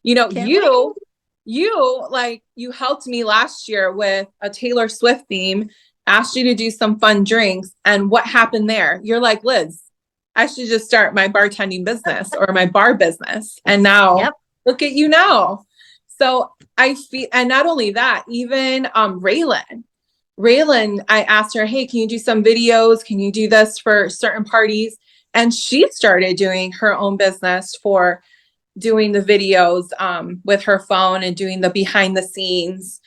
Speaker 2: you know,
Speaker 1: Can't wait.
Speaker 2: you helped me last year with a Taylor Swift theme, asked you to do some fun drinks. And what happened there? You're like, Liz, I should just start my bartending business or my bar business. And now
Speaker 1: Yep.
Speaker 2: look at you now. So I feel, and not only that, even Raylan, I asked her, hey, can you do some videos? Can you do this for certain parties? And she started doing her own business for doing the videos with her phone and doing the behind the scenes.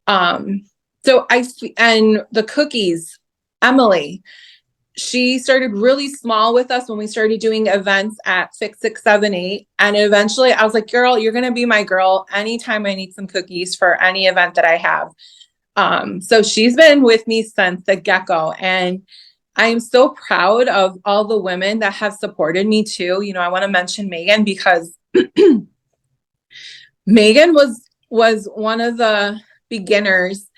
Speaker 2: Um, and the cookies, Emily, she started really small with us when we started doing events at Fix 678. And eventually I was like, girl, you're going to be my girl anytime I need some cookies for any event that I have. So she's been with me since the get-go, and I am so proud of all the women that have supported me too. I want to mention Megan, because Megan was one of the beginners,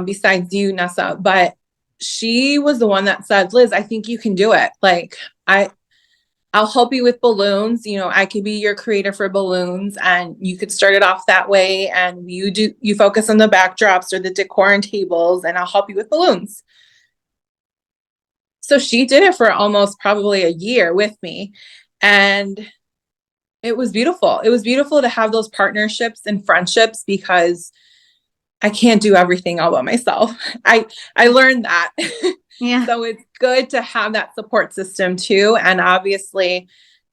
Speaker 2: besides you, Nessa, but she was the one that said, Liz, I think you can do it. Like, I'll help you with balloons. I could be your creator for balloons, and you could start it off that way. And you focus on the backdrops or the decor and tables, and I'll help you with balloons. So she did it for almost probably a year with me. And it was beautiful. It was beautiful to have those partnerships and friendships, because I can't do everything all by myself. I learned that.
Speaker 1: Yeah.
Speaker 2: So it's good to have that support system too. And obviously,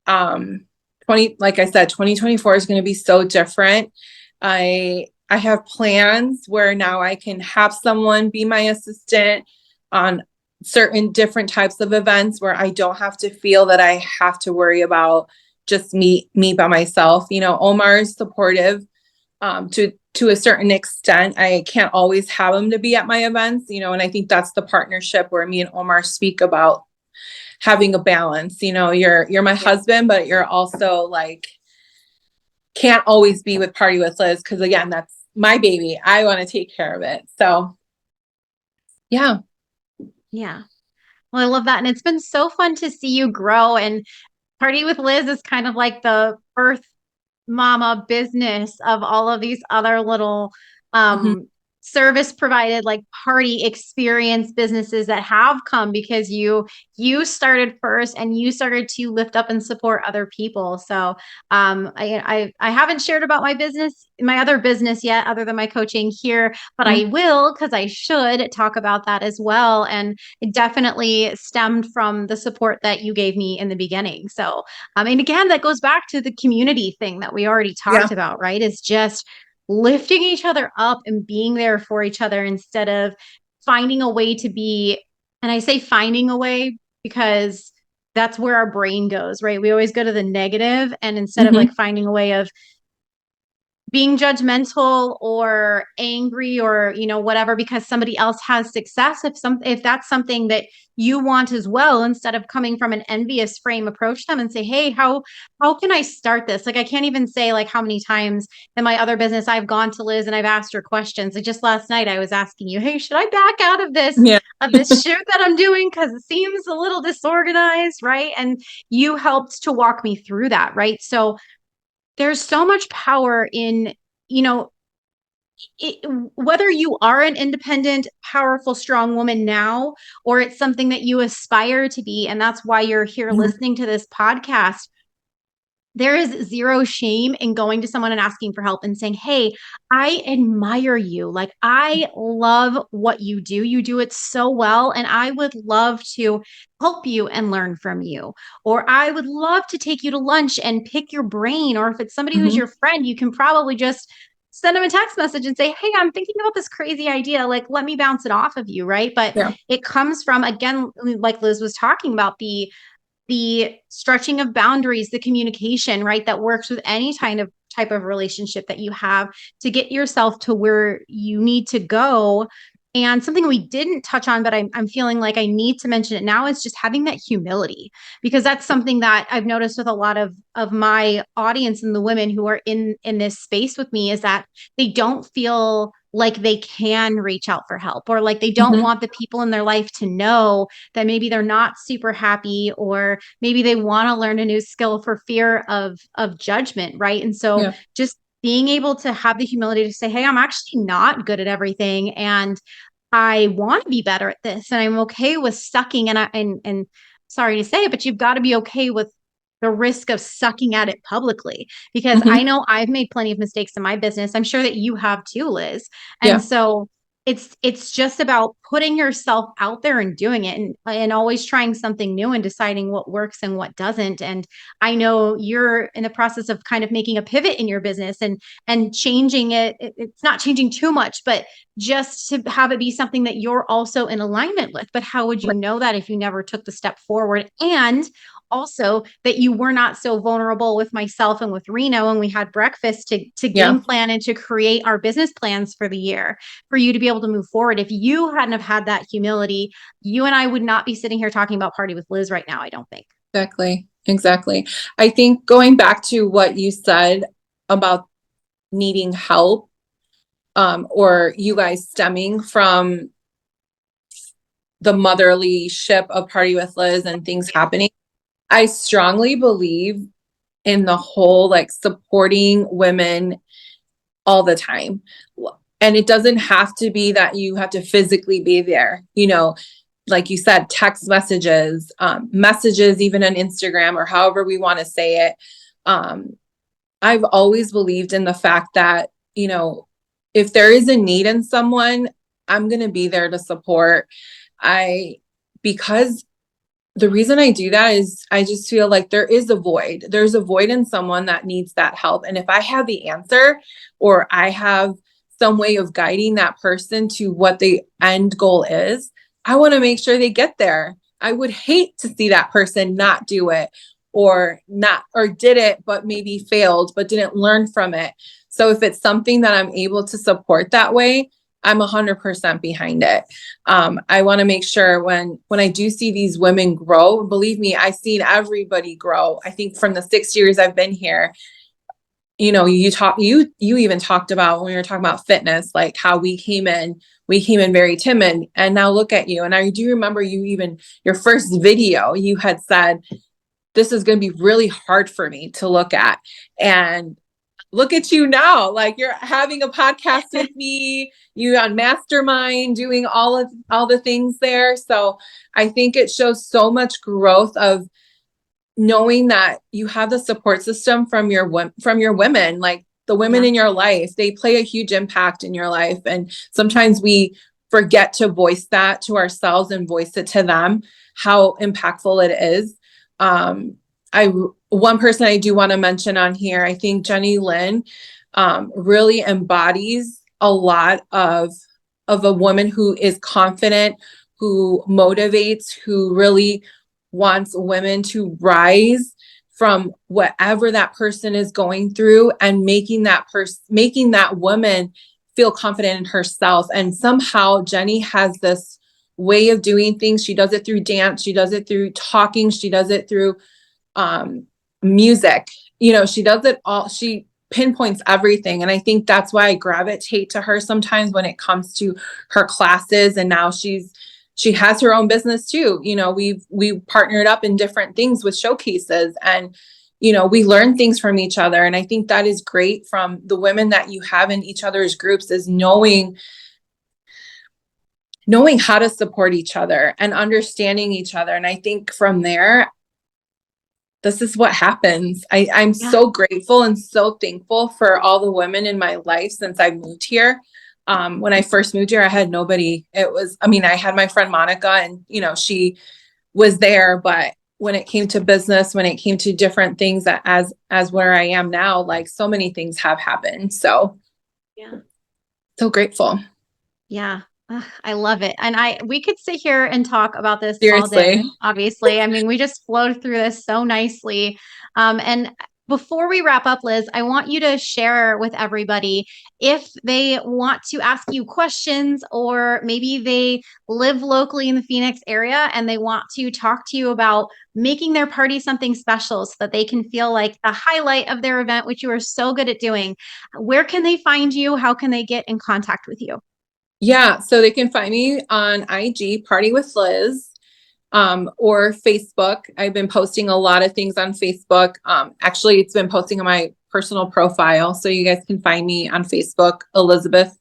Speaker 2: 2024 is going to be so different. I have plans where now I can have someone be my assistant on certain different types of events, where I don't have to feel that I have to worry about just me by myself. Omar is supportive, to a certain extent. I can't always have him to be at my events, and I think that's the partnership where me and Omar speak about having a balance. You're my husband, but you're also like, can't always be with Party with Liz, because again, that's my baby. I want to take care of it. So yeah.
Speaker 1: Yeah. Well, I love that. And it's been so fun to see you grow. And Party with Liz is kind of like the birth mama business of all of these other little
Speaker 2: Mhm.
Speaker 1: service provided like party experience businesses that have come because you started first and you started to lift up and support other people. So I haven't shared about my other business yet, other than my coaching here, but I will, because I should talk about that as well. And it definitely stemmed from the support that you gave me in the beginning. So and again, that goes back to the community thing that we already
Speaker 2: Yeah.
Speaker 1: talked about, right? Is just lifting each other up and being there for each other instead of finding a way to be. And I say finding a way because that's where our brain goes, right? We always go to the negative, and instead of
Speaker 2: Mhm.
Speaker 1: like finding a way of being judgmental or angry or whatever because somebody else has success, if that's something that you want as well, instead of coming from an envious frame, approach them and say, hey, how can I start this? Like, I can't even say like how many times in my other business I've gone to Liz and I've asked her questions. Like just last night I was asking you, hey, should I back out of this
Speaker 2: Yeah.
Speaker 1: shoot that I'm doing because it seems a little disorganized, right? And you helped to walk me through that, right? So there's so much power in, you know, it, whether you are an independent, powerful, strong woman now, or it's something that you aspire to be. And that's why you're here
Speaker 2: Mhm.
Speaker 1: listening to this podcast. there is zero shame in going to someone and asking for help and saying, "Hey, I admire you. Like, I love what you do. You do it so well. And I would love to help you and learn from you. Or I would love to take you to lunch and pick your brain. Or if it's somebody who's
Speaker 2: Mhm.
Speaker 1: your friend, you can probably just send them a text message and say, "Hey, I'm thinking about this crazy idea. Like, let me bounce it off of you." Right. But
Speaker 2: Yeah.
Speaker 1: it comes from, again, like Liz was talking about, the stretching of boundaries, the communication, right, that works with any kind of type of relationship that you have to get yourself to where you need to go. And something we didn't touch on, but I'm feeling like I need to mention it now, is just having that humility, because that's something that I've noticed with a lot of my audience and the women who are in this space with me, is that they don't feel like they can reach out for help, or like they don't
Speaker 2: Mhm.
Speaker 1: want the people in their life to know that maybe they're not super happy, or maybe they want to learn a new skill for fear of judgment, right? And so
Speaker 2: Yeah.
Speaker 1: just being able to have the humility to say, "Hey, I'm actually not good at everything, and I want to be better at this, and I'm okay with sucking." And sorry to say it, but you've got to be okay with the risk of sucking at it publicly, because I
Speaker 2: Mhm.
Speaker 1: know I've made plenty of mistakes in my business. I'm sure that you have too, Liz. And
Speaker 2: Yeah.
Speaker 1: so it's just about putting yourself out there and doing it, and always trying something new and deciding what works and what doesn't. And I know you're in the process of kind of making a pivot in your business and changing it. It's not changing too much, but just to have it be something that you're also in alignment with. But how would you
Speaker 2: Right.
Speaker 1: know that if you never took the step forward? And also that you were not so vulnerable with myself and with Reno, and we had breakfast to
Speaker 2: Yeah.
Speaker 1: game plan and to create our business plans for the year, for you to be able to move forward. If you hadn't have had that humility, you and I would not be sitting here talking about Party with Liz right now, I don't think.
Speaker 2: Exactly. Exactly. I think going back to what you said about needing help, or you guys stemming from the motherly ship of Party with Liz and things happening, I strongly believe in the whole like supporting women all the time. And it doesn't have to be that you have to physically be there, like you said, text messages, messages, even on Instagram or however we want to say it. Um, I've always believed in the fact that, if there is a need in someone, I'm going to be there to support. I, because the reason I do that is I just feel like there is a void. There's a void in someone that needs that help. And if I have the answer, or I have some way of guiding that person to what the end goal is, I want to make sure they get there. I would hate to see that person not do it, or did it, but maybe failed, but didn't learn from it. So if it's something that I'm able to support that way, I'm 100% behind it. I want to make sure when I do see these women grow, believe me, I've seen everybody grow. I think from the 6 years I've been here, you even talked about when we were talking about fitness, like how we came in very timid, and now look at you. And I do remember your first video, you had said, this is going to be really hard for me to look at. And look at you now, like you're having a podcast with me, you on Mastermind, doing all the things there. So I think it shows so much growth of knowing that you have the support system from your women, like the women
Speaker 1: Yeah.
Speaker 2: in your life. They play a huge impact in your life, and sometimes we forget to voice that to ourselves and voice it to them, how impactful it is. I One person I do want to mention on here, I think Jenny Lynn really embodies a lot of a woman who is confident, who motivates, who really wants women to rise from whatever that person is going through, and making that woman feel confident in herself. And somehow Jenny has this way of doing things. She does it through dance, she does it through talking, she does it through um, music. She does it all. She pinpoints everything. And I think that's why I gravitate to her sometimes when it comes to her classes. And now she has her own business too. We partnered up in different things with showcases, and we learn things from each other. And I think that is great from the women that you have in each other's groups, is knowing how to support each other and understanding each other. And I think from there, this is what happens. I'm
Speaker 1: Yeah.
Speaker 2: so grateful and so thankful for all the women in my life since I moved here. When I first moved here, I had nobody. I had my friend Monica, and she was there, but when it came to business, when it came to different things, that as where I am now, like, so many things have happened. So
Speaker 1: Yeah.
Speaker 2: so grateful.
Speaker 1: Yeah. Ugh, I love it. And we could sit here and talk about this all day,
Speaker 2: Seriously.
Speaker 1: obviously. I mean, we just flowed through this so nicely. And before we wrap up, Liz, I want you to share with everybody if they want to ask you questions, or maybe they live locally in the Phoenix area and they want to talk to you about making their party something special so that they can feel like the highlight of their event, which you are so good at doing. Where can they find you? How can they get in contact with you?
Speaker 2: Yeah, so they can find me on IG, Party with Liz, or Facebook. I've been posting a lot of things on Facebook. Actually, it's been posting on my personal profile, so you guys can find me on Facebook, Elizabeth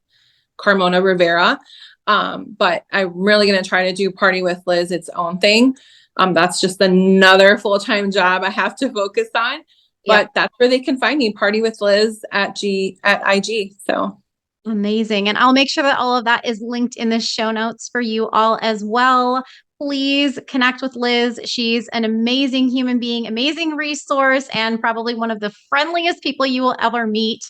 Speaker 2: Carmona Rivera. But I'm really going to try to do Party with Liz its own thing. That's just another full-time job I have to focus on.
Speaker 1: Yep.
Speaker 2: But that's where they can find me, Party with Liz at IG. So
Speaker 1: Amazing. And I'll make sure that all of that is linked in the show notes for you all as well. Please connect with Liz. She's an amazing human being, amazing resource, and probably one of the friendliest people you will ever meet.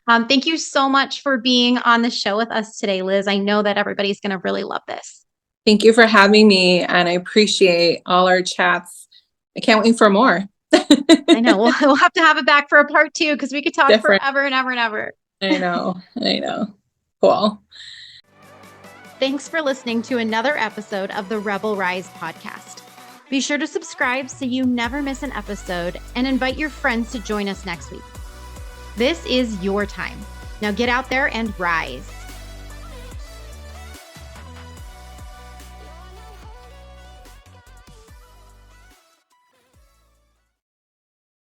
Speaker 1: Thank you so much for being on the show with us today, Liz. I know that everybody's going to really love this.
Speaker 2: thank you for having me, and I appreciate all our chats. I can't wait for more.
Speaker 1: I know. We'll have to have it back for a part two because we could talk
Speaker 2: Different.
Speaker 1: forever and ever and ever.
Speaker 2: I know. Cool.
Speaker 1: Thanks for listening to another episode of the Rebel Rise podcast. Be sure to subscribe so you never miss an episode, and invite your friends to join us next week. This is your time. Now get out there and rise.